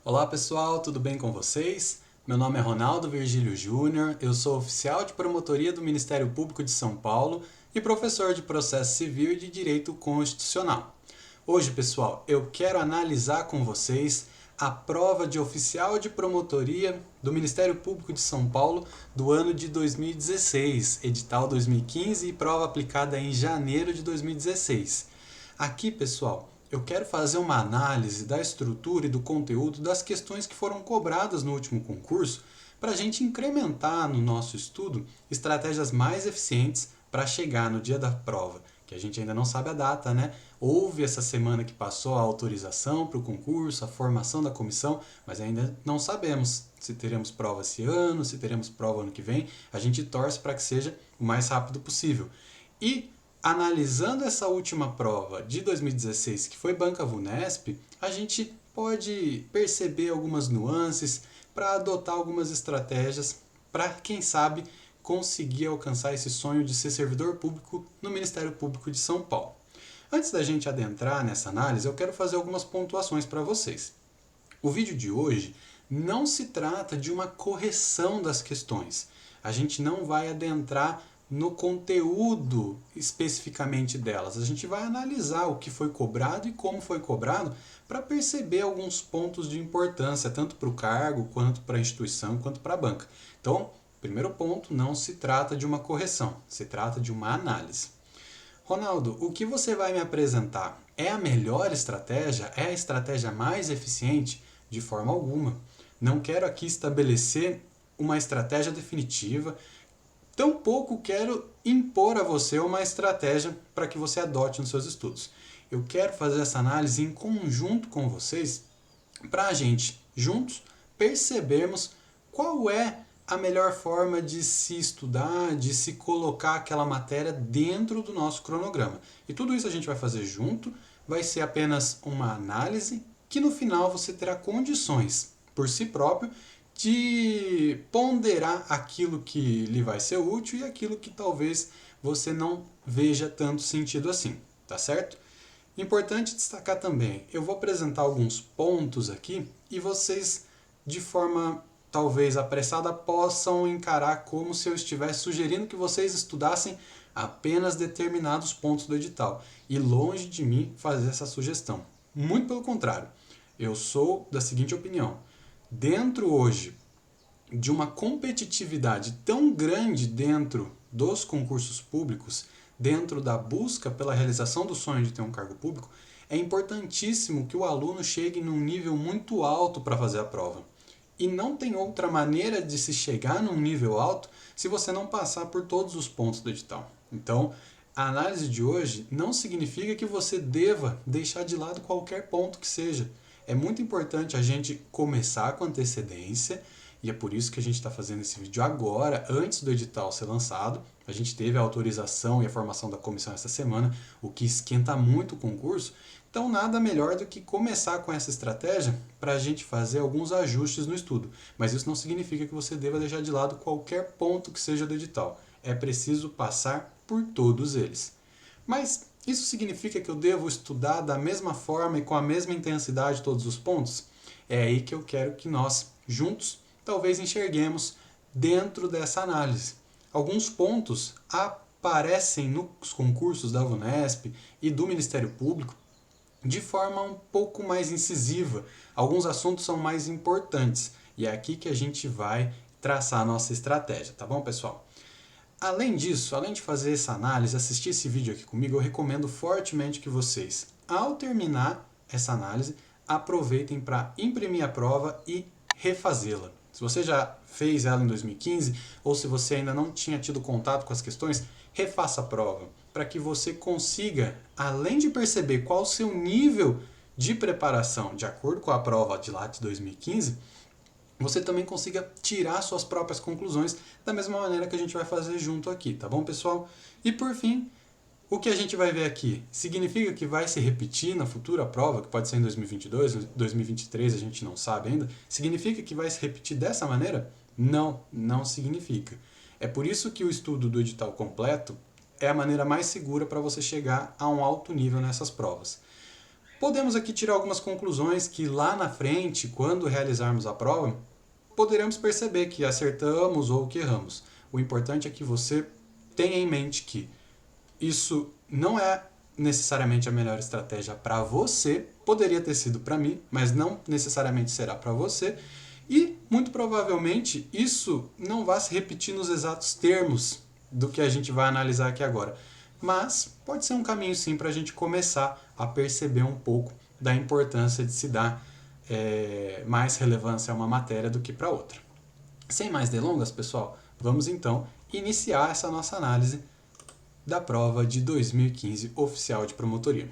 Olá pessoal, tudo bem com vocês? Meu nome é Ronaldo Virgílio Júnior, eu sou oficial de promotoria do Ministério Público de São Paulo e professor de Processo Civil e de Direito Constitucional. Hoje, pessoal, eu quero analisar com vocês a prova de oficial de promotoria do Ministério Público de São Paulo do ano de 2016, edital 2015 e prova aplicada em janeiro de 2016. Aqui, pessoal, eu quero fazer uma análise da estrutura e do conteúdo das questões que foram cobradas no último concurso para a gente incrementar no nosso estudo estratégias mais eficientes para chegar no dia da prova, que a gente ainda não sabe a data, né? Houve essa semana que passou a autorização para o concurso, a formação da comissão, mas ainda não sabemos se teremos prova esse ano, se teremos prova ano que vem. A gente torce para que seja o mais rápido possível. E analisando essa última prova de 2016, que foi Banca Vunesp, a gente pode perceber algumas nuances para adotar algumas estratégias para, quem sabe, conseguir alcançar esse sonho de ser servidor público no Ministério Público de São Paulo. Antes da gente adentrar nessa análise, eu quero fazer algumas pontuações para vocês. O vídeo de hoje não se trata de uma correção das questões. A gente não vai adentrar no conteúdo especificamente delas. A gente vai analisar o que foi cobrado e como foi cobrado para perceber alguns pontos de importância, tanto para o cargo, quanto para a instituição, quanto para a banca. Então, primeiro ponto, não se trata de uma correção, se trata de uma análise. Ronaldo, o que você vai me apresentar é a melhor estratégia? É a estratégia mais eficiente? De forma alguma. Não quero aqui estabelecer uma estratégia definitiva, tampouco quero impor a você uma estratégia para que você adote nos seus estudos. Eu quero fazer essa análise em conjunto com vocês para a gente, juntos, percebermos qual é a melhor forma de se estudar, de se colocar aquela matéria dentro do nosso cronograma. E tudo isso a gente vai fazer junto, vai ser apenas uma análise que no final você terá condições por si próprio de ponderar aquilo que lhe vai ser útil e aquilo que talvez você não veja tanto sentido assim, tá certo? Importante destacar também, eu vou apresentar alguns pontos aqui e vocês, de forma talvez apressada, possam encarar como se eu estivesse sugerindo que vocês estudassem apenas determinados pontos do edital. E longe de mim fazer essa sugestão. Muito pelo contrário, eu sou da seguinte opinião. Dentro hoje de uma competitividade tão grande dentro dos concursos públicos, dentro da busca pela realização do sonho de ter um cargo público, é importantíssimo que o aluno chegue num nível muito alto para fazer a prova. E não tem outra maneira de se chegar num nível alto se você não passar por todos os pontos do edital. Então, a análise de hoje não significa que você deva deixar de lado qualquer ponto que seja. É muito importante a gente começar com antecedência, e é por isso que a gente está fazendo esse vídeo agora, antes do edital ser lançado. A gente teve a autorização e a formação da comissão essa semana, o que esquenta muito o concurso. Então, nada melhor do que começar com essa estratégia para a gente fazer alguns ajustes no estudo. Mas isso não significa que você deva deixar de lado qualquer ponto que seja do edital. É preciso passar por todos eles. Mas isso significa que eu devo estudar da mesma forma e com a mesma intensidade todos os pontos? É aí que eu quero que nós, juntos, talvez enxerguemos dentro dessa análise. Alguns pontos aparecem nos concursos da Vunesp e do Ministério Público de forma um pouco mais incisiva. Alguns assuntos são mais importantes e é aqui que a gente vai traçar a nossa estratégia, tá bom, pessoal? Além disso, além de fazer essa análise, assistir esse vídeo aqui comigo, eu recomendo fortemente que vocês, ao terminar essa análise, aproveitem para imprimir a prova e refazê-la. Se você já fez ela em 2015 ou se você ainda não tinha tido contato com as questões, refaça a prova para que você consiga, além de perceber qual o seu nível de preparação de acordo com a prova de lá de 2015, você também consiga tirar suas próprias conclusões da mesma maneira que a gente vai fazer junto aqui, tá bom, pessoal? E por fim, o que a gente vai ver aqui significa que vai se repetir na futura prova, que pode ser em 2022, 2023, a gente não sabe ainda. Significa que vai se repetir dessa maneira? Não, não significa. É por isso que o estudo do edital completo é a maneira mais segura para você chegar a um alto nível nessas provas. Podemos aqui tirar algumas conclusões que lá na frente, quando realizarmos a prova, poderemos perceber que acertamos ou que erramos. O importante é que você tenha em mente que isso não é necessariamente a melhor estratégia para você, poderia ter sido para mim, mas não necessariamente será para você, e muito provavelmente isso não vai se repetir nos exatos termos do que a gente vai analisar aqui agora. Mas pode ser um caminho sim para a gente começar a perceber um pouco da importância de se dar mais relevância a uma matéria do que para outra. Sem mais delongas, pessoal, vamos então iniciar essa nossa análise da prova de 2015 oficial de promotoria.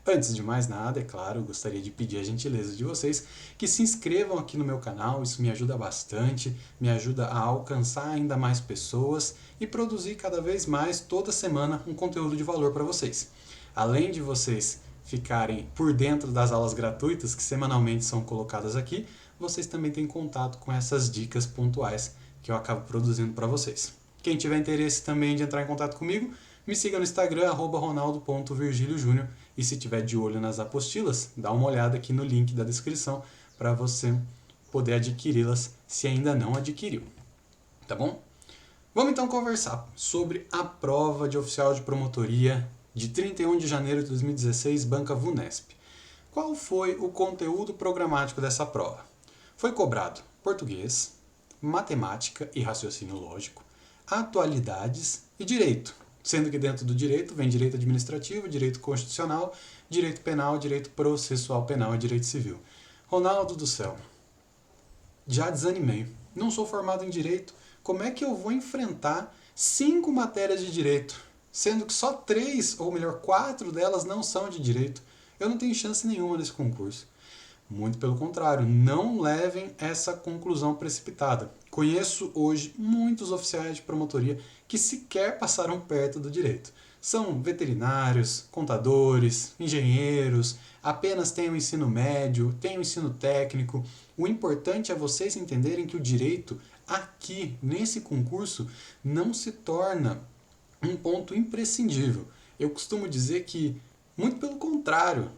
Antes de mais nada, é claro, eu gostaria de pedir a gentileza de vocês que se inscrevam aqui no meu canal, isso me ajuda bastante, me ajuda a alcançar ainda mais pessoas e produzir cada vez mais, toda semana, um conteúdo de valor para vocês. Além de vocês ficarem por dentro das aulas gratuitas que semanalmente são colocadas aqui, vocês também têm contato com essas dicas pontuais que eu acabo produzindo para vocês. Quem tiver interesse também de entrar em contato comigo, me siga no Instagram, @ronaldo.virgiliojunior, e se tiver de olho nas apostilas, dá uma olhada aqui no link da descrição para você poder adquiri-las se ainda não adquiriu. Tá bom? Vamos então conversar sobre a prova de oficial de promotoria de 31 de janeiro de 2016, Banca VUNESP. Qual foi o conteúdo programático dessa prova? Foi cobrado português, matemática e raciocínio lógico, atualidades e direito. Sendo que dentro do direito vem direito administrativo, direito constitucional, direito penal, direito processual penal e direito civil. Ronaldo do céu, já desanimei. Não sou formado em direito. Como é que eu vou enfrentar 5 matérias de direito, sendo que só 3, ou melhor, 4 delas não são de direito? Eu não tenho chance nenhuma nesse concurso. Muito pelo contrário, não levem essa conclusão precipitada. Conheço hoje muitos oficiais de promotoria que sequer passaram perto do direito. São veterinários, contadores, engenheiros, apenas têm o ensino médio, têm o ensino técnico. O importante é vocês entenderem que o direito, aqui, nesse concurso, não se torna um ponto imprescindível. Eu costumo dizer que, muito pelo contrário,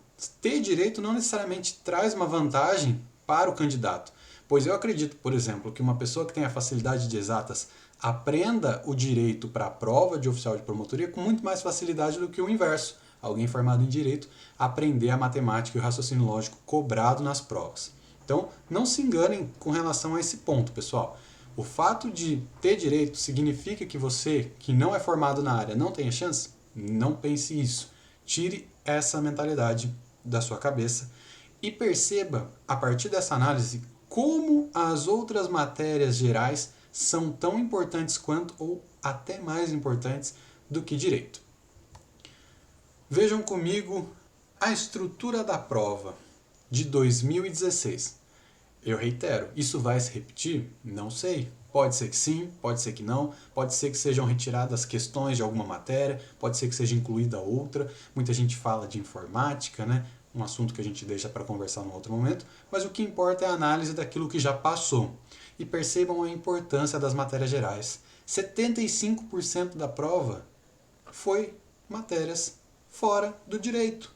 ter direito não necessariamente traz uma vantagem para o candidato, pois eu acredito, por exemplo, que uma pessoa que tem a facilidade de exatas aprenda o direito para a prova de oficial de promotoria com muito mais facilidade do que o inverso, alguém formado em direito aprender a matemática e o raciocínio lógico cobrado nas provas. Então, não se enganem com relação a esse ponto, pessoal. O fato de ter direito significa que você, que não é formado na área, não tenha chance? Não pense isso. Tire essa mentalidade da sua cabeça e perceba, a partir dessa análise, como as outras matérias gerais são tão importantes quanto ou até mais importantes do que direito. Vejam comigo a estrutura da prova de 2016. Eu reitero, isso vai se repetir? Não sei. Pode ser que sim, pode ser que não, pode ser que sejam retiradas questões de alguma matéria, pode ser que seja incluída outra. Muita gente fala de informática, né? Um assunto que a gente deixa para conversar num outro momento, mas o que importa é a análise daquilo que já passou. E percebam a importância das matérias gerais. 75% da prova foi matérias fora do direito.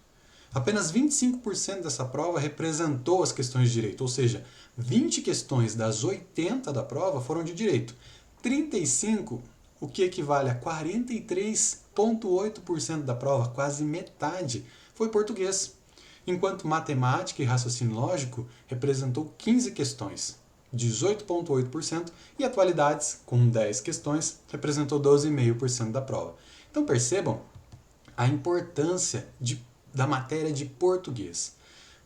Apenas 25% dessa prova representou as questões de direito, ou seja, 20 questões das 80 da prova foram de direito. 35, o que equivale a 43,8% da prova, quase metade, foi português. Enquanto matemática e raciocínio lógico representou 15 questões, 18,8%, e atualidades, com 10 questões, representou 12,5% da prova. Então percebam a importância da matéria de português.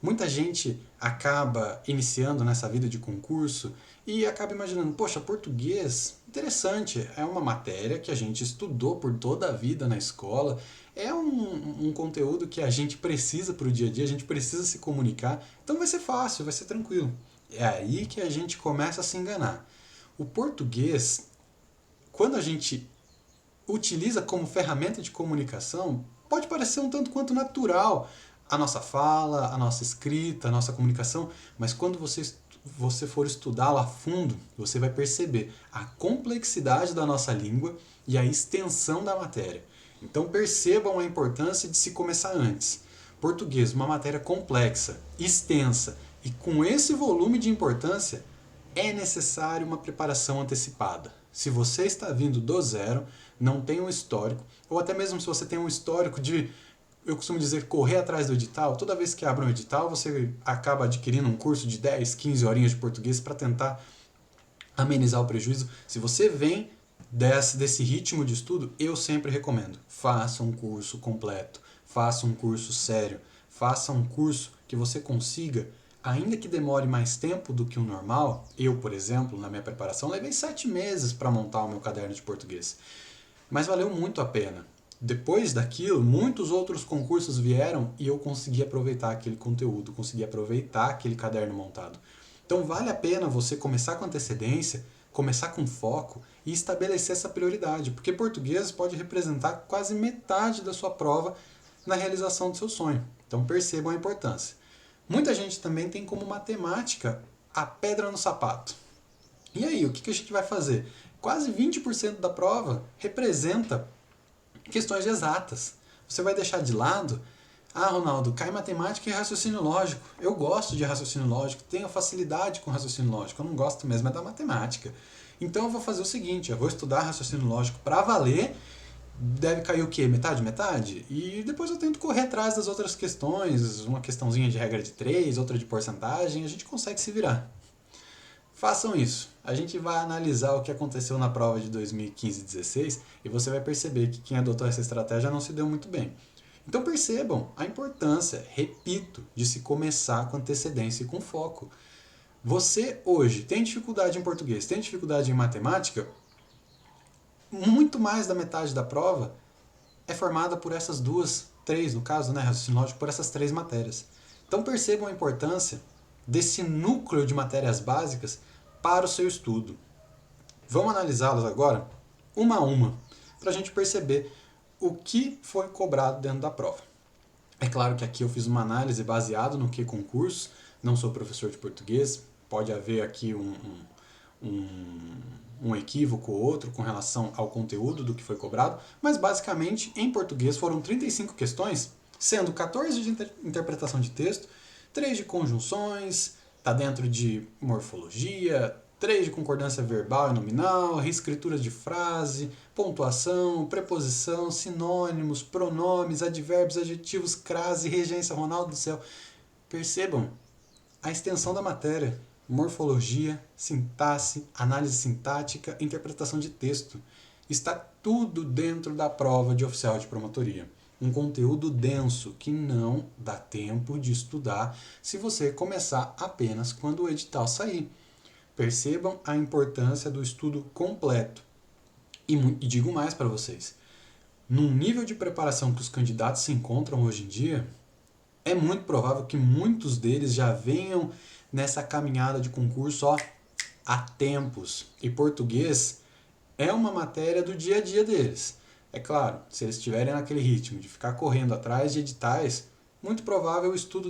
Muita gente acaba iniciando nessa vida de concurso e acaba imaginando, poxa, português, interessante, é uma matéria que a gente estudou por toda a vida na escola, é um conteúdo que a gente precisa para o dia a dia, a gente precisa se comunicar, então vai ser fácil, vai ser tranquilo. É aí que a gente começa a se enganar. O português, quando a gente utiliza como ferramenta de comunicação, pode parecer um tanto quanto natural a nossa fala, a nossa escrita, a nossa comunicação, mas quando você for estudá-la a fundo, você vai perceber a complexidade da nossa língua e a extensão da matéria. Então percebam a importância de se começar antes. Português, uma matéria complexa, extensa e com esse volume de importância, é necessário uma preparação antecipada. Se você está vindo do zero, não tem um histórico, ou até mesmo se você tem um histórico de, eu costumo dizer, correr atrás do edital, toda vez que abre um edital, você acaba adquirindo um curso de 10, 15 horinhas de português para tentar amenizar o prejuízo. Se você vem desse ritmo de estudo, eu sempre recomendo, faça um curso completo, faça um curso sério, faça um curso que você consiga, ainda que demore mais tempo do que o normal. Eu, por exemplo, na minha preparação, levei 7 meses para montar o meu caderno de português. Mas valeu muito a pena. Depois daquilo, muitos outros concursos vieram e eu consegui aproveitar aquele conteúdo, consegui aproveitar aquele caderno montado. Então vale a pena você começar com antecedência, começar com foco e estabelecer essa prioridade, porque português pode representar quase metade da sua prova na realização do seu sonho. Então percebam a importância. Muita gente também tem como matemática a pedra no sapato. E aí, o que a gente vai fazer? Quase 20% da prova representa questões exatas. Você vai deixar de lado, Ronaldo, cai matemática e raciocínio lógico. Eu gosto de raciocínio lógico, tenho facilidade com raciocínio lógico, eu não gosto mesmo da matemática. Então eu vou fazer o seguinte, eu vou estudar raciocínio lógico para valer. Deve cair o quê? Metade, metade? E depois eu tento correr atrás das outras questões, uma questãozinha de regra de 3, outra de porcentagem, a gente consegue se virar. Façam isso. A gente vai analisar o que aconteceu na prova de 2015-16 e você vai perceber que quem adotou essa estratégia não se deu muito bem. Então percebam a importância, repito, de se começar com antecedência e com foco. Você hoje tem dificuldade em português, tem dificuldade em matemática, muito mais da metade da prova é formada por essas três, no caso, né, raciocínio lógico, por essas 3 matérias. Então percebam a importância desse núcleo de matérias básicas para o seu estudo. Vamos analisá-las agora, uma a uma, para a gente perceber o que foi cobrado dentro da prova. É claro que aqui eu fiz uma análise baseada no que concurso, não sou professor de português, pode haver aqui um equívoco ou outro com relação ao conteúdo do que foi cobrado, mas basicamente em português foram 35 questões, sendo 14 de interpretação de texto, 3 de conjunções, está dentro de morfologia, 3 de concordância verbal e nominal, reescritura de frase, pontuação, preposição, sinônimos, pronomes, advérbios, adjetivos, crase, regência. Ronaldo do céu. Percebam a extensão da matéria. Morfologia, sintaxe, análise sintática, interpretação de texto. Está tudo dentro da prova de oficial de promotoria. Um conteúdo denso que não dá tempo de estudar se você começar apenas quando o edital sair. Percebam a importância do estudo completo. E digo mais para vocês. Num nível de preparação que os candidatos se encontram hoje em dia, é muito provável que muitos deles já venham nessa caminhada de concurso há tempos. E português é uma matéria do dia a dia deles. É claro, se eles estiverem naquele ritmo de ficar correndo atrás de editais, muito provável o estudo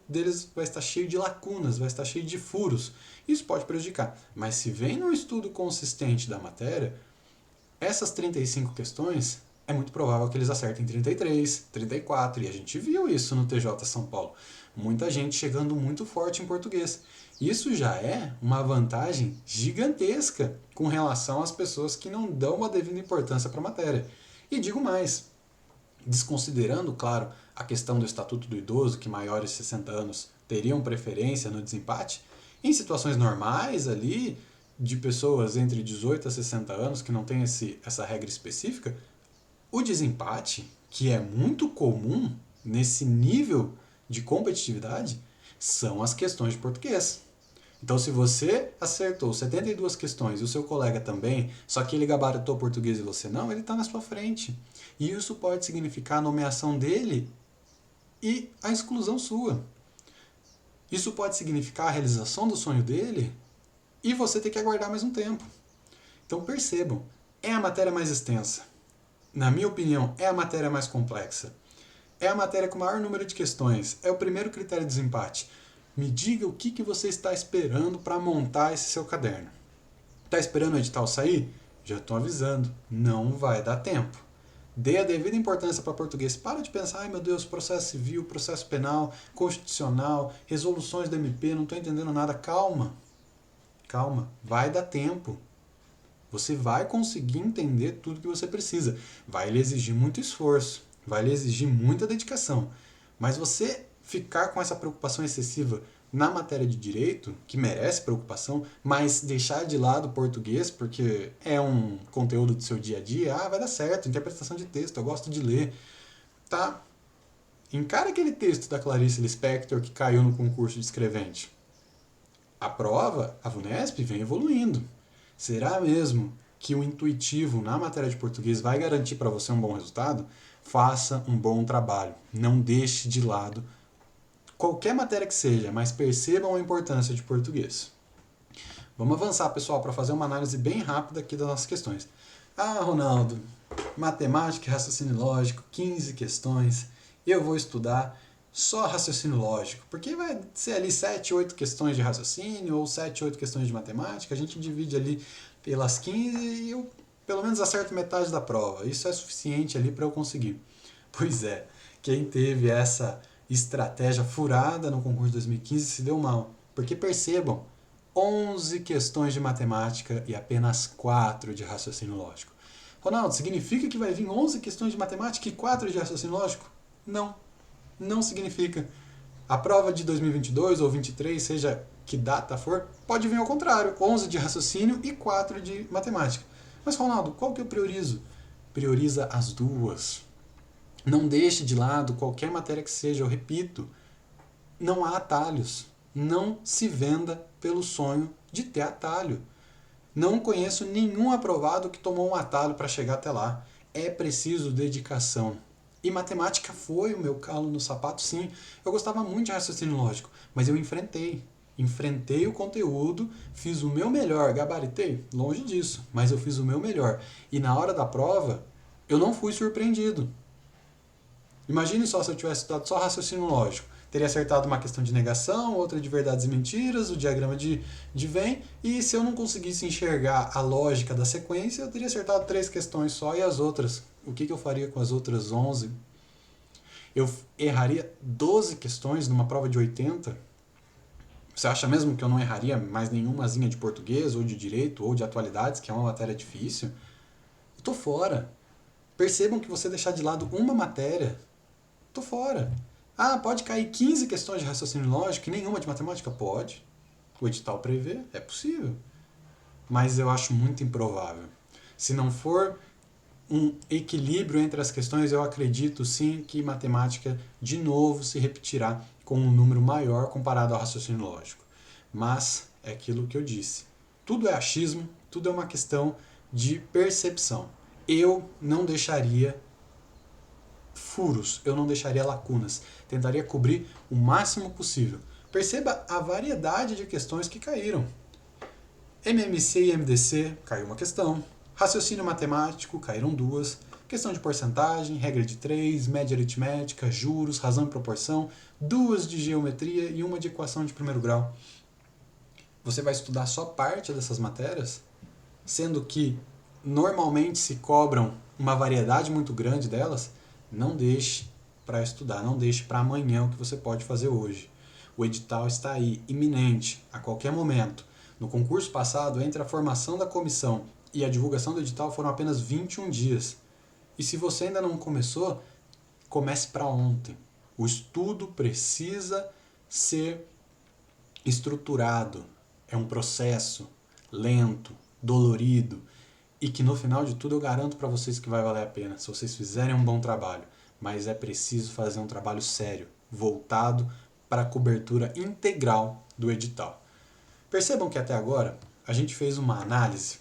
deles vai estar cheio de lacunas, vai estar cheio de furos. Isso pode prejudicar. Mas se vem num estudo consistente da matéria, essas 35 questões, é muito provável que eles acertem 33, 34, e a gente viu isso no TJ São Paulo. Muita gente chegando muito forte em português. Isso já é uma vantagem gigantesca com relação às pessoas que não dão uma devida importância para a matéria. E digo mais, desconsiderando, claro, a questão do Estatuto do Idoso, que maiores de 60 anos teriam preferência no desempate, em situações normais ali, de pessoas entre 18 a 60 anos que não tem essa regra específica, o desempate, que é muito comum nesse nível de competitividade, são as questões de português. Então, se você acertou 72 questões e o seu colega também, só que ele gabaritou português e você não, ele está na sua frente. E isso pode significar a nomeação dele e a exclusão sua. Isso pode significar a realização do sonho dele e você ter que aguardar mais um tempo. Então, percebam, é a matéria mais extensa. Na minha opinião, é a matéria mais complexa. É a matéria com o maior número de questões. É o primeiro critério de desempate. Me diga o que você está esperando para montar esse seu caderno. Está esperando o edital sair? Já estou avisando, não vai dar tempo. Dê a devida importância para português. Para de pensar, ai meu Deus, processo civil, processo penal, constitucional, resoluções do MP, não estou entendendo nada. Calma, calma, vai dar tempo. Você vai conseguir entender tudo que você precisa. Vai lhe exigir muito esforço, vai lhe exigir muita dedicação. Mas você ficar com essa preocupação excessiva na matéria de direito, que merece preocupação, mas deixar de lado o português, porque é um conteúdo do seu dia a dia, vai dar certo, interpretação de texto, eu gosto de ler. Tá? Encara aquele texto da Clarice Lispector que caiu no concurso de escrevente. A prova, a VUNESP, vem evoluindo. Será mesmo que o intuitivo na matéria de português vai garantir para você um bom resultado? Faça um bom trabalho. Não deixe de lado qualquer matéria que seja, mas percebam a importância de português. Vamos avançar, pessoal, para fazer uma análise bem rápida aqui das nossas questões. Ah, Ronaldo, matemática e raciocínio lógico, 15 questões. Eu vou estudar só raciocínio lógico, porque vai ser ali 7, 8 questões de raciocínio ou 7, 8 questões de matemática. A gente divide ali pelas 15 e eu pelo menos acerto metade da prova. Isso é suficiente ali para eu conseguir. Pois é, quem teve essa estratégia furada no concurso de 2015 se deu mal. Porque percebam, 11 questões de matemática e apenas 4 de raciocínio lógico. Ronaldo, significa que vai vir 11 questões de matemática e 4 de raciocínio lógico? Não, não significa. A prova de 2022 ou 2023, seja que data for, pode vir ao contrário, 11 de raciocínio e 4 de matemática. Mas, Ronaldo, qual que eu priorizo? Prioriza as duas. Não deixe de lado qualquer matéria que seja, eu repito, não há atalhos. Não se venda pelo sonho de ter atalho. Não conheço nenhum aprovado que tomou um atalho para chegar até lá. É preciso dedicação. E matemática foi o meu calo no sapato, sim. Eu gostava muito de raciocínio lógico, mas eu enfrentei. Enfrentei o conteúdo, fiz o meu melhor, gabaritei? Longe disso, mas eu fiz o meu melhor. E na hora da prova, eu não fui surpreendido. Imagine só se eu tivesse estudado só raciocínio lógico. Teria acertado uma questão de negação, outra de verdades e mentiras, o diagrama de Venn, e se eu não conseguisse enxergar a lógica da sequência, eu teria acertado 3 questões só, e as outras? O que eu faria com as outras 11? Eu erraria 12 questões numa prova de 80? Você acha mesmo que eu não erraria mais nenhumazinha de português, ou de direito, ou de atualidades, que é uma matéria difícil? Eu tô fora. Percebam que você deixar de lado uma matéria, tô fora. Ah, pode cair 15 questões de raciocínio lógico e nenhuma de matemática? Pode. O edital prevê, é possível. Mas eu acho muito improvável. Se não for um equilíbrio entre as questões, eu acredito sim que matemática de novo se repetirá com um número maior comparado ao raciocínio lógico. Mas é aquilo que eu disse. Tudo é achismo, tudo é uma questão de percepção. Eu não deixaria furos, eu não deixaria lacunas. Tentaria cobrir o máximo possível. Perceba a variedade de questões que caíram. MMC e MDC, caiu uma questão. Raciocínio matemático, caíram 2. Questão de porcentagem, regra de 3, média aritmética, juros, razão e proporção, 2 de geometria e 1 de equação de primeiro grau. Você vai estudar só parte dessas matérias, sendo que normalmente se cobram uma variedade muito grande delas. Não deixe para estudar, não deixe para amanhã o que você pode fazer hoje. O edital está aí, iminente, a qualquer momento. No concurso passado, entre a formação da comissão e a divulgação do edital foram apenas 21 dias. E se você ainda não começou, comece para ontem. O estudo precisa ser estruturado. É um processo lento, dolorido, e que no final de tudo eu garanto para vocês que vai valer a pena, se vocês fizerem um bom trabalho. Mas é preciso fazer um trabalho sério, voltado para a cobertura integral do edital. Percebam que até agora a gente fez uma análise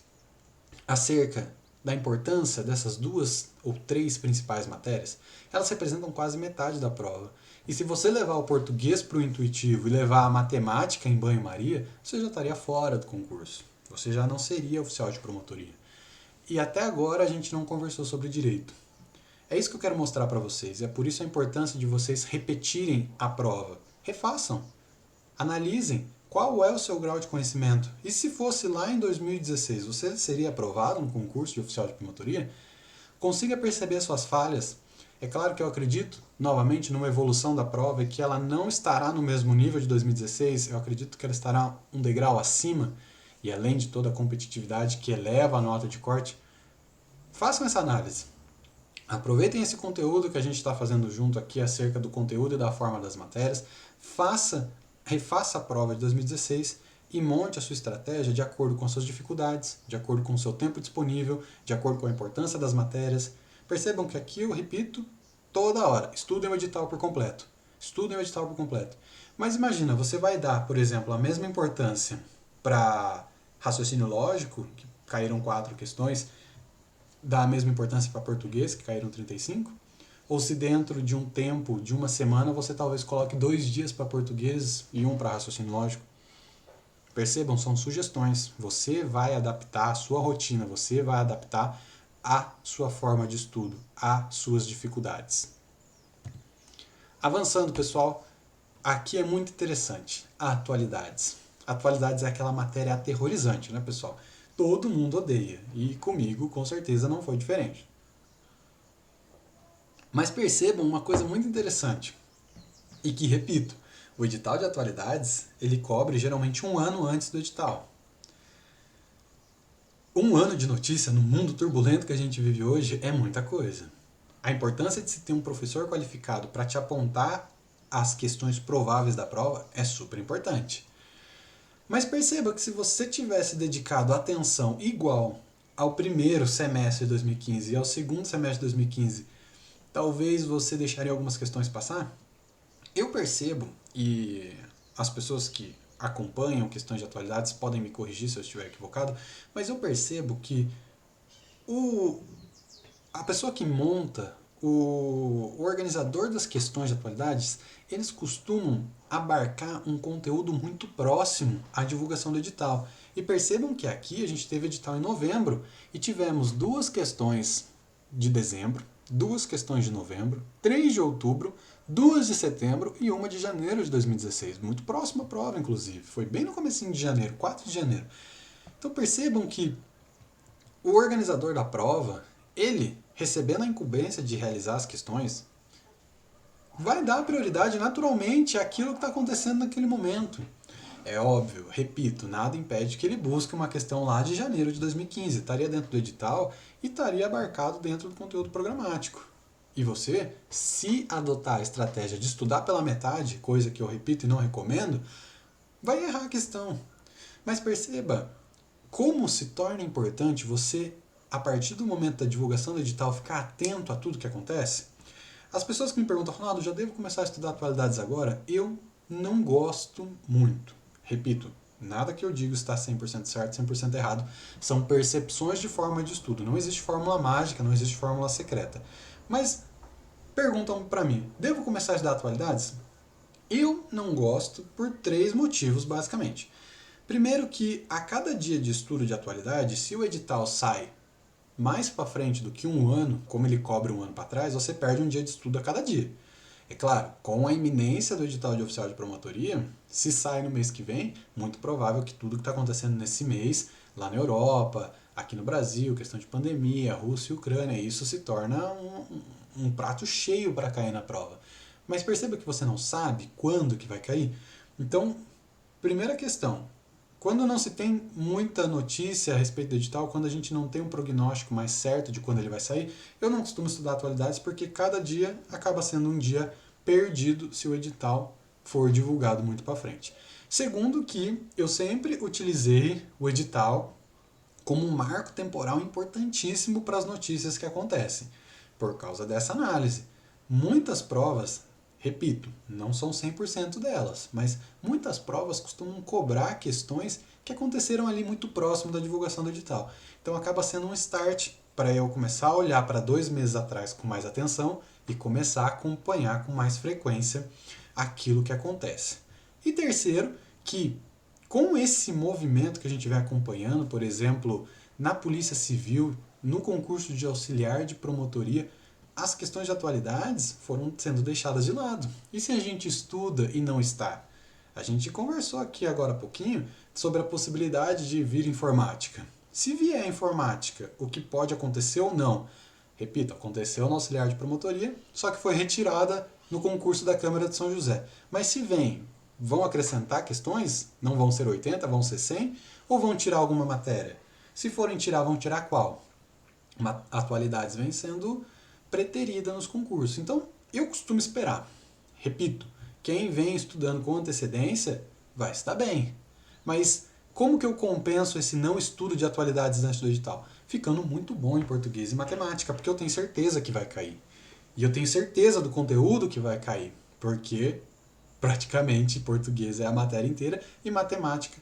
acerca da importância dessas 2 ou 3 principais matérias. Elas representam quase metade da prova. E se você levar o português para o intuitivo e levar a matemática em banho-maria, você já estaria fora do concurso. Você já não seria oficial de promotoria. E até agora a gente não conversou sobre direito. É isso que eu quero mostrar para vocês. É por isso a importância de vocês repetirem a prova. Refaçam. Analisem qual é o seu grau de conhecimento. E se fosse lá em 2016, você seria aprovado no concurso de oficial de promotoria? consiga perceber suas falhas. É claro que eu acredito, novamente, numa evolução da prova e que ela não estará no mesmo nível de 2016, eu acredito que ela estará um degrau acima, e além de toda a competitividade que eleva a nota de corte, façam essa análise. Aproveitem esse conteúdo que a gente está fazendo junto aqui acerca do conteúdo e da forma das matérias, refaça a prova de 2016 e monte a sua estratégia de acordo com as suas dificuldades, de acordo com o seu tempo disponível, de acordo com a importância das matérias. Percebam que aqui eu repito toda hora, estudem o edital por completo. Estudem o edital por completo. Mas imagina, você vai dar, por exemplo, a mesma importância para raciocínio lógico, que caíram 4 questões, dá a mesma importância para português, que caíram 35? Ou se dentro de um tempo, de uma semana, você talvez coloque 2 dias para português e 1 para raciocínio lógico? Percebam, são sugestões. Você vai adaptar a sua rotina, você vai adaptar a sua forma de estudo, às suas dificuldades. Avançando, pessoal, aqui é muito interessante. Atualidades. Atualidades é aquela matéria aterrorizante, né, pessoal? Todo mundo odeia, e comigo, com certeza, não foi diferente. Mas percebam uma coisa muito interessante, e que, repito, o edital de atualidades, ele cobre geralmente 1 ano antes do edital. 1 ano de notícia no mundo turbulento que a gente vive hoje é muita coisa. A importância de se ter um professor qualificado para te apontar as questões prováveis da prova é super importante. Mas perceba que se você tivesse dedicado atenção igual ao primeiro semestre de 2015 e ao segundo semestre de 2015, talvez você deixaria algumas questões passar? Eu percebo, e as pessoas que acompanham questões de atualidades podem me corrigir se eu estiver equivocado, mas eu percebo que a pessoa que monta, o organizador das questões de atualidades, eles costumam abarcar um conteúdo muito próximo à divulgação do edital. E percebam que aqui a gente teve edital em novembro e tivemos 2 questões de dezembro, 2 questões de novembro, 3 de outubro, 2 de setembro e 1 de janeiro de 2016. Muito próximo à prova, inclusive. Foi bem no comecinho de janeiro, 4 de janeiro. Então percebam que o organizador da prova, ele, recebendo a incumbência de realizar as questões, vai dar prioridade naturalmente àquilo que está acontecendo naquele momento. É óbvio, repito, nada impede que ele busque uma questão lá de janeiro de 2015. Estaria dentro do edital e estaria abarcado dentro do conteúdo programático. E você, se adotar a estratégia de estudar pela metade, coisa que eu repito e não recomendo, vai errar a questão. Mas perceba como se torna importante você, a partir do momento da divulgação do edital, ficar atento a tudo que acontece. As pessoas que me perguntam, Ronaldo, já devo começar a estudar atualidades agora? Eu não gosto muito. Repito, nada que eu digo está 100% certo, 100% errado. São percepções de forma de estudo. Não existe fórmula mágica, não existe fórmula secreta. Mas perguntam para mim, devo começar a estudar atualidades? Eu não gosto por 3 motivos, basicamente. Primeiro que a cada dia de estudo de atualidade, se o edital sai mais para frente do que 1 ano, como ele cobre 1 ano para trás, você perde um dia de estudo a cada dia. É claro, com a iminência do edital de oficial de promotoria, se sai no mês que vem, muito provável que tudo que está acontecendo nesse mês, lá na Europa, aqui no Brasil, questão de pandemia, Rússia e Ucrânia, isso se torna um prato cheio para cair na prova. Mas perceba que você não sabe quando que vai cair. Então, primeira questão, quando não se tem muita notícia a respeito do edital, quando a gente não tem um prognóstico mais certo de quando ele vai sair, eu não costumo estudar atualidades porque cada dia acaba sendo um dia perdido se o edital for divulgado muito para frente. Segundo que eu sempre utilizei o edital como um marco temporal importantíssimo para as notícias que acontecem, por causa dessa análise. Muitas provas, repito, não são 100% delas, mas muitas provas costumam cobrar questões que aconteceram ali muito próximo da divulgação do edital. Então acaba sendo um start para eu começar a olhar para 2 meses atrás com mais atenção e começar a acompanhar com mais frequência aquilo que acontece. E terceiro, que com esse movimento que a gente vem acompanhando, por exemplo, na Polícia Civil, no concurso de auxiliar de promotoria, as questões de atualidades foram sendo deixadas de lado. E se a gente estuda e não está? A gente conversou aqui agora há pouquinho sobre a possibilidade de vir informática. Se vier informática, o que pode acontecer ou não, Repito, aconteceu no auxiliar de promotoria, só que foi retirada no concurso da Câmara de São José. Mas se vão acrescentar questões? Não vão ser 80, vão ser 100? Ou vão tirar alguma matéria? Se forem tirar, vão tirar qual? Atualidades vem sendo preterida nos concursos. Então, eu costumo esperar. Repito, quem vem estudando com antecedência vai estar bem. Mas como que eu compenso esse não estudo de atualidades antes do edital? Ficando muito bom em português e matemática, porque eu tenho certeza que vai cair. E eu tenho certeza do conteúdo que vai cair, porque praticamente português é a matéria inteira e matemática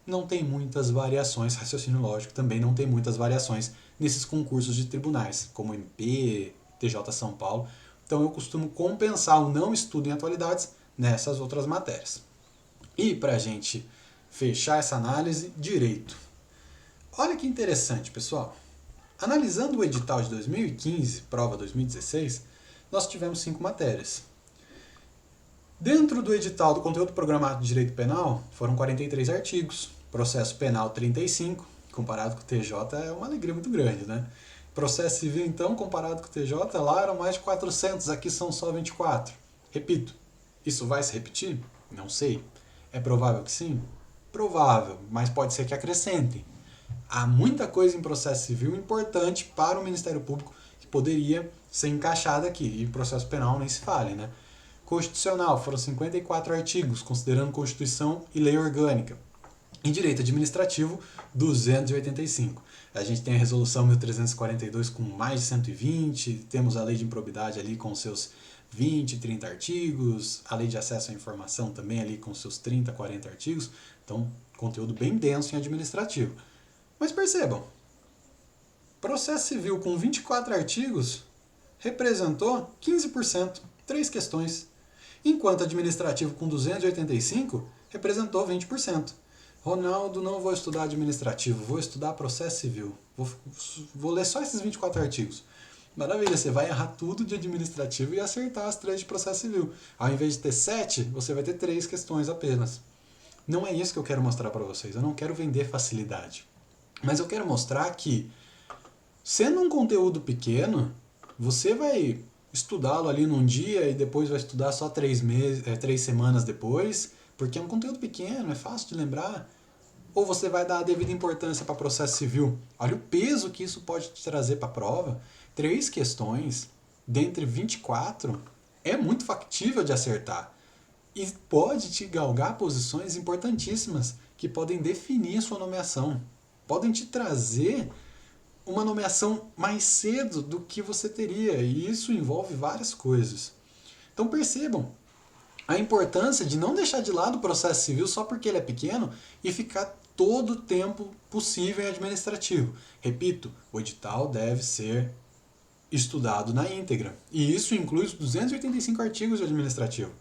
não tem muitas variações, raciocínio lógico também não tem muitas variações nesses concursos de tribunais, como MP, TJ São Paulo. Então eu costumo compensar o não estudo em atualidades nessas outras matérias. E para a gente fechar essa análise, direito. Olha que interessante, pessoal. Analisando o edital de 2015, prova 2016, nós tivemos 5 matérias. Dentro do edital do conteúdo programado de direito penal, foram 43 artigos. Processo penal, 35. Comparado com o TJ, é uma alegria muito grande, né? Processo civil, então, comparado com o TJ, lá eram mais de 400, aqui são só 24. Repito, isso vai se repetir? Não sei. É provável que sim? Provável, mas pode ser que acrescentem. Há muita coisa em processo civil importante para o Ministério Público que poderia ser encaixada aqui. E processo penal nem se fale, né? Constitucional, foram 54 artigos, considerando Constituição e Lei Orgânica. Em direito administrativo, 285. A gente tem a resolução 1342 com mais de 120, temos a lei de improbidade ali com seus 20, 30 artigos, a lei de acesso à informação também ali com seus 30, 40 artigos. Então, conteúdo bem denso em administrativo. Mas percebam, processo civil com 24 artigos representou 15%, 3 questões, enquanto administrativo com 285 representou 20%. Ronaldo, não vou estudar administrativo, vou estudar processo civil. Vou ler só esses 24 artigos. Maravilha, você vai errar tudo de administrativo e acertar as 3 de processo civil. Ao invés de ter 7, você vai ter 3 questões apenas. Não é isso que eu quero mostrar para vocês, eu não quero vender facilidade. Mas eu quero mostrar que, sendo um conteúdo pequeno, você vai estudá-lo ali num dia e depois vai estudar só 3 semanas depois, porque é um conteúdo pequeno, é fácil de lembrar. Ou você vai dar a devida importância para processo civil. Olha o peso que isso pode te trazer para a prova. 3 questões, dentre 24, é muito factível de acertar. E pode te galgar posições importantíssimas que podem definir a sua nomeação. Podem te trazer uma nomeação mais cedo do que você teria. E isso envolve várias coisas. Então percebam a importância de não deixar de lado o processo civil só porque ele é pequeno e ficar todo o tempo possível em administrativo. Repito, o edital deve ser estudado na íntegra. E isso inclui os 285 artigos de administrativo.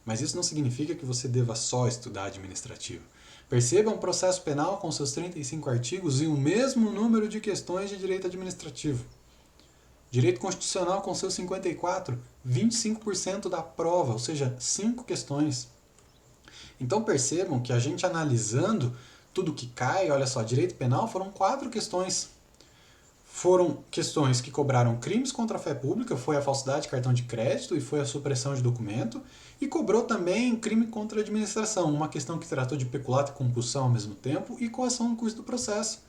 Mas isso não significa que você deva só estudar administrativo. Percebam o processo penal com seus 35 artigos e o mesmo número de questões de direito administrativo. Direito constitucional com seus 54, 25% da prova, ou seja, 5 questões. Então percebam que a gente analisando tudo que cai, olha só, direito penal foram 4 questões. Foram questões que cobraram crimes contra a fé pública, foi a falsidade de cartão de crédito e foi a supressão de documento, e cobrou também crime contra a administração, uma questão que tratou de peculato e compulsão ao mesmo tempo e coação no curso do processo.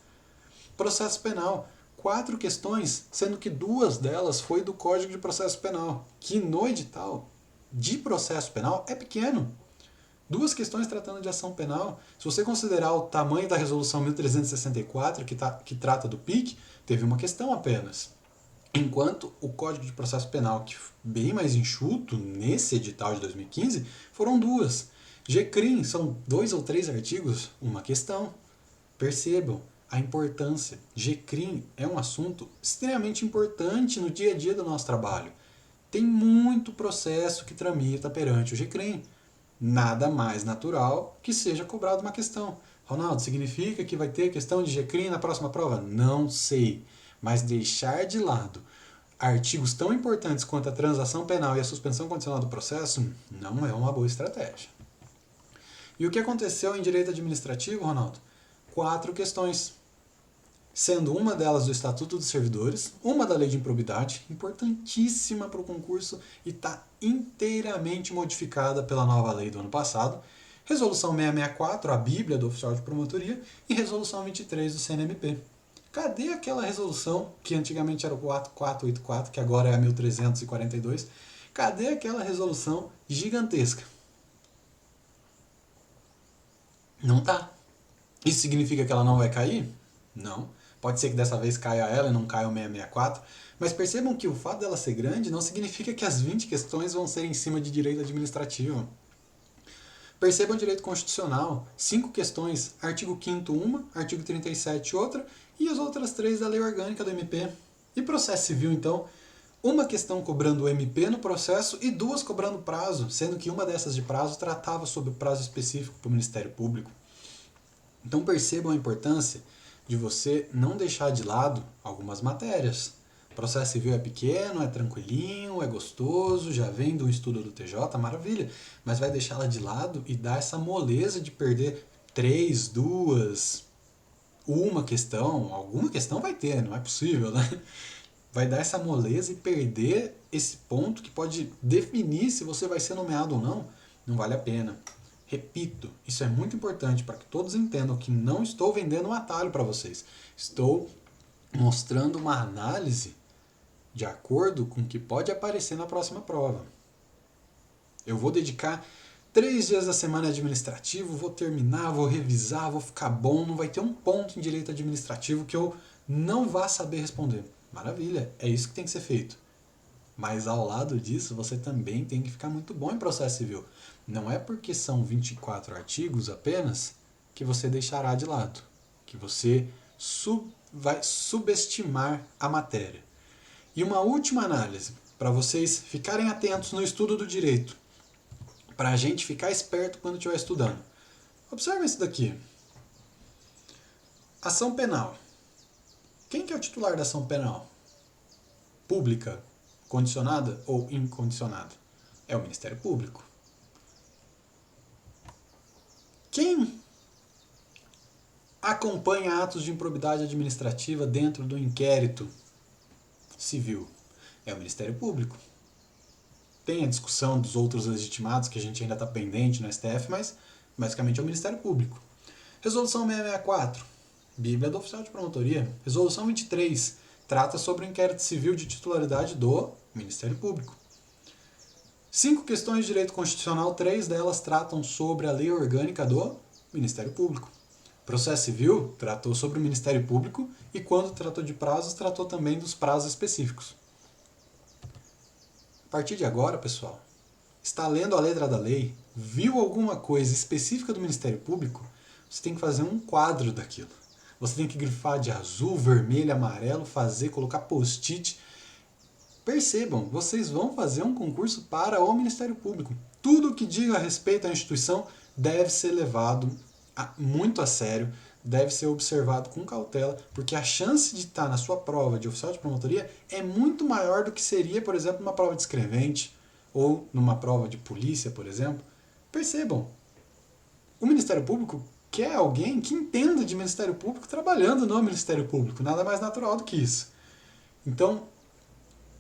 Processo penal, 4 questões, sendo que 2 delas foi do Código de Processo Penal, que no edital de processo penal é pequeno. 2 questões tratando de ação penal. Se você considerar o tamanho da resolução 1364, que trata do PIC, teve uma questão apenas. Enquanto o Código de Processo Penal, que bem mais enxuto nesse edital de 2015, foram 2. GCRIM são 2 ou 3 artigos, uma questão. Percebam a importância. GCRIM é um assunto extremamente importante no dia a dia do nosso trabalho. Tem muito processo que tramita perante o GCRIM. Nada mais natural que seja cobrado uma questão. Ronaldo, significa que vai ter questão de GCRIM na próxima prova? Não sei. Mas deixar de lado artigos tão importantes quanto a transação penal e a suspensão condicional do processo não é uma boa estratégia. E o que aconteceu em direito administrativo, Ronaldo? 4 questões. sendo uma delas do Estatuto dos Servidores, uma da Lei de Improbidade, importantíssima para o concurso e está inteiramente modificada pela nova lei do ano passado, Resolução 664, a Bíblia do Oficial de Promotoria, e Resolução 23 do CNMP. Cadê aquela resolução, que antigamente era o 4484, que agora é a 1342? Cadê aquela resolução gigantesca? Não tá. Isso significa que ela não vai cair? Não. Pode ser que dessa vez caia ela e não caia o 664. Mas percebam que o fato dela ser grande não significa que as 20 questões vão ser em cima de direito administrativo. Percebam direito constitucional. 5 questões, artigo 5º uma, artigo 37 outra, e as outras 3 da lei orgânica do MP. E processo civil, então, uma questão cobrando o MP no processo e 2 cobrando prazo, sendo que uma dessas de prazo tratava sobre o prazo específico para o Ministério Público. Então percebam a importância de você não deixar de lado algumas matérias. O processo civil é pequeno, é tranquilinho, é gostoso, já vem do estudo do TJ, maravilha, mas vai deixá-la de lado e dar essa moleza de perder 3, 2, uma questão, alguma questão vai ter, não é possível, né? Vai dar essa moleza e perder esse ponto que pode definir se você vai ser nomeado ou não, não vale a pena. Repito, isso é muito importante para que todos entendam que não estou vendendo um atalho para vocês. Estou mostrando uma análise de acordo com o que pode aparecer na próxima prova. Eu vou dedicar 3 dias da semana administrativo, vou terminar, vou revisar, vou ficar bom, não vai ter um ponto em direito administrativo que eu não vá saber responder. Maravilha, é isso que tem que ser feito. Mas ao lado disso, você também tem que ficar muito bom em processo civil. Não é porque são 24 artigos apenas que você deixará de lado, que você vai subestimar a matéria. E uma última análise, para vocês ficarem atentos no estudo do direito, para a gente ficar esperto quando estiver estudando. Observe isso daqui. Ação penal. Quem que é o titular da ação penal? Pública, condicionada ou incondicionada? É o Ministério Público. Quem acompanha atos de improbidade administrativa dentro do inquérito civil? É o Ministério Público. Tem a discussão dos outros legitimados, que a gente ainda está pendente no STF, mas basicamente é o Ministério Público. Resolução 664, Bíblia do Oficial de Promotoria. Resolução 23, trata sobre o inquérito civil de titularidade do Ministério Público. 5 questões de direito constitucional, 3 delas tratam sobre a lei orgânica do Ministério Público. Processo civil tratou sobre o Ministério Público e quando tratou de prazos, tratou também dos prazos específicos. A partir de agora, pessoal, está lendo a letra da lei, viu alguma coisa específica do Ministério Público, você tem que fazer um quadro daquilo. Você tem que grifar de azul, vermelho, amarelo, colocar post-it. Percebam, vocês vão fazer um concurso para o Ministério Público. Tudo que diga a respeito à instituição deve ser levado muito a sério, deve ser observado com cautela, porque a chance de estar na sua prova de oficial de promotoria é muito maior do que seria, por exemplo, numa prova de escrevente ou numa prova de polícia, por exemplo. Percebam, o Ministério Público quer alguém que entenda de Ministério Público trabalhando no Ministério Público, nada mais natural do que isso. Então,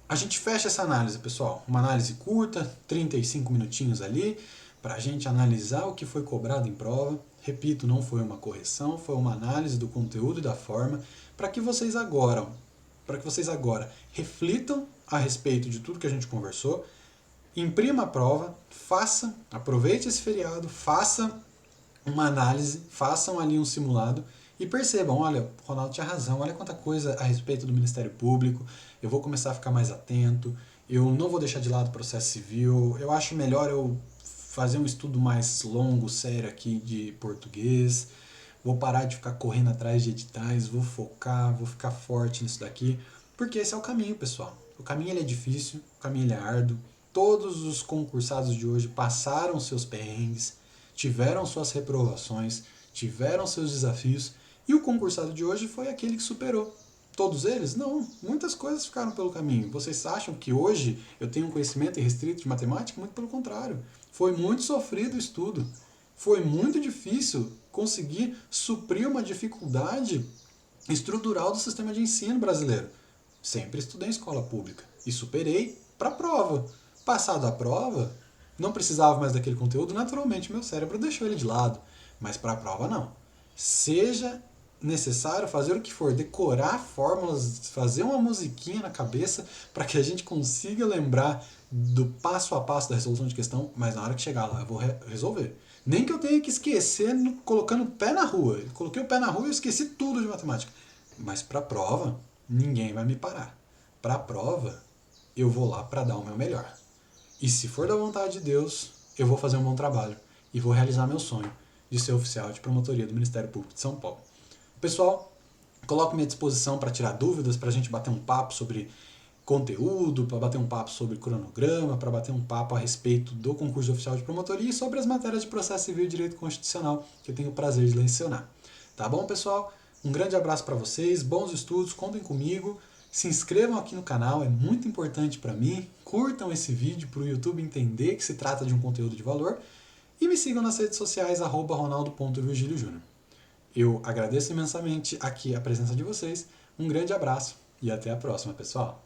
a gente fecha essa análise, pessoal. Uma análise curta, 35 minutinhos ali, para a gente analisar o que foi cobrado em prova. Repito, não foi uma correção, foi uma análise do conteúdo e da forma, para que vocês agora reflitam a respeito de tudo que a gente conversou, imprima a prova, aproveite esse feriado, faça uma análise, façam ali um simulado e percebam, olha, o Ronaldo tinha razão, olha quanta coisa a respeito do Ministério Público, eu vou começar a ficar mais atento, eu não vou deixar de lado o processo civil, eu acho melhor eu fazer um estudo mais longo, sério aqui de português, vou parar de ficar correndo atrás de editais, vou focar, vou ficar forte nisso daqui, porque esse é o caminho, pessoal. O caminho ele é difícil, o caminho ele é árduo, todos os concursados de hoje passaram seus perrengues, tiveram suas reprovações, tiveram seus desafios, e o concursado de hoje foi aquele que superou. Todos eles? Não. Muitas coisas ficaram pelo caminho. Vocês acham que hoje eu tenho um conhecimento irrestrito de matemática? Muito pelo contrário. Foi muito sofrido o estudo. Foi muito difícil conseguir suprir uma dificuldade estrutural do sistema de ensino brasileiro. Sempre estudei em escola pública e superei para a prova. Passado a prova, não precisava mais daquele conteúdo, naturalmente meu cérebro deixou ele de lado. Mas para a prova, não. Seja necessário fazer o que for, decorar fórmulas, fazer uma musiquinha na cabeça para que a gente consiga lembrar do passo a passo da resolução de questão, mas na hora que chegar lá eu vou resolver. Nem que eu tenha que esquecer colocando o pé na rua. Eu coloquei o pé na rua e eu esqueci tudo de matemática. Mas para a prova, ninguém vai me parar. Para a prova, eu vou lá para dar o meu melhor. E se for da vontade de Deus, eu vou fazer um bom trabalho e vou realizar meu sonho de ser oficial de promotoria do Ministério Público de São Paulo. Pessoal, coloco-me à disposição para tirar dúvidas, para a gente bater um papo sobre conteúdo, para bater um papo sobre cronograma, para bater um papo a respeito do concurso oficial de promotoria e sobre as matérias de processo civil e direito constitucional que eu tenho o prazer de lecionar. Tá bom, pessoal? Um grande abraço para vocês, bons estudos, contem comigo, se inscrevam aqui no canal, é muito importante para mim, curtam esse vídeo para o YouTube entender que se trata de um conteúdo de valor e me sigam nas redes sociais @ronaldo.virgiliojunior. Eu agradeço imensamente aqui a presença de vocês, um grande abraço e até a próxima, pessoal!